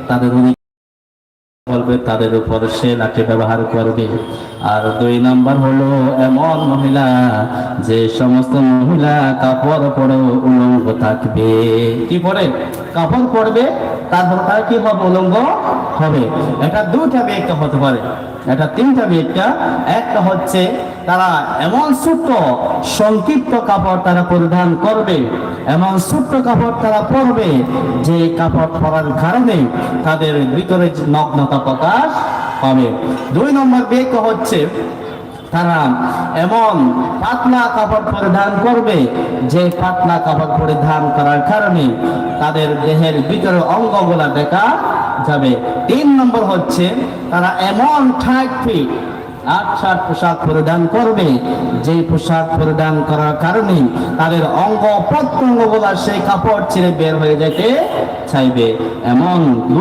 তাদের বলবে, তাদের উপর সে লাঠি ব্যবহার করবে। আর 2 নাম্বার হলো এমন মহিলা, যে সমস্ত মহিলা কাপড় পরে উলঙ্গ থাকবে। কি পরে? কাপড় পরবে, তারপর তার কি হবে? উলঙ্গ হবে। এটা 2টা ব্যাখ্যা হতে পারে, এটা 3টা ব্যাখ্যা। একটা হচ্ছে তারা এমন ছোট্ট সংক্ষিপ্ত কাপড় তারা পরিধান করবে, এমন ছোট্ট কাপড় তারা পরবে, যে কাপড় পরার কারণে তাদের ভিতরে নগ্নতা প্রকাশ পাবে। 2 নম্বর ব্যাখ্যা হচ্ছে তারা এমন পাতলা কাপড় পরিধান করবে, যে পাতলা কাপড় পরিধান করার কারণে তাদের দেহের ভিতরে অঙ্গগুলা দেখা যাবে। 3 নম্বর হচ্ছে তারা এমন টাইট ফিট আটসাট পোশাক পরিধান করবে, যে পোশাক পরিধান করার কারণে তাদের অঙ্গ প্রত্যঙ্গ গুলা সেই কাপড় ছেড়ে বের হয়ে যেতে চাইবে। এমন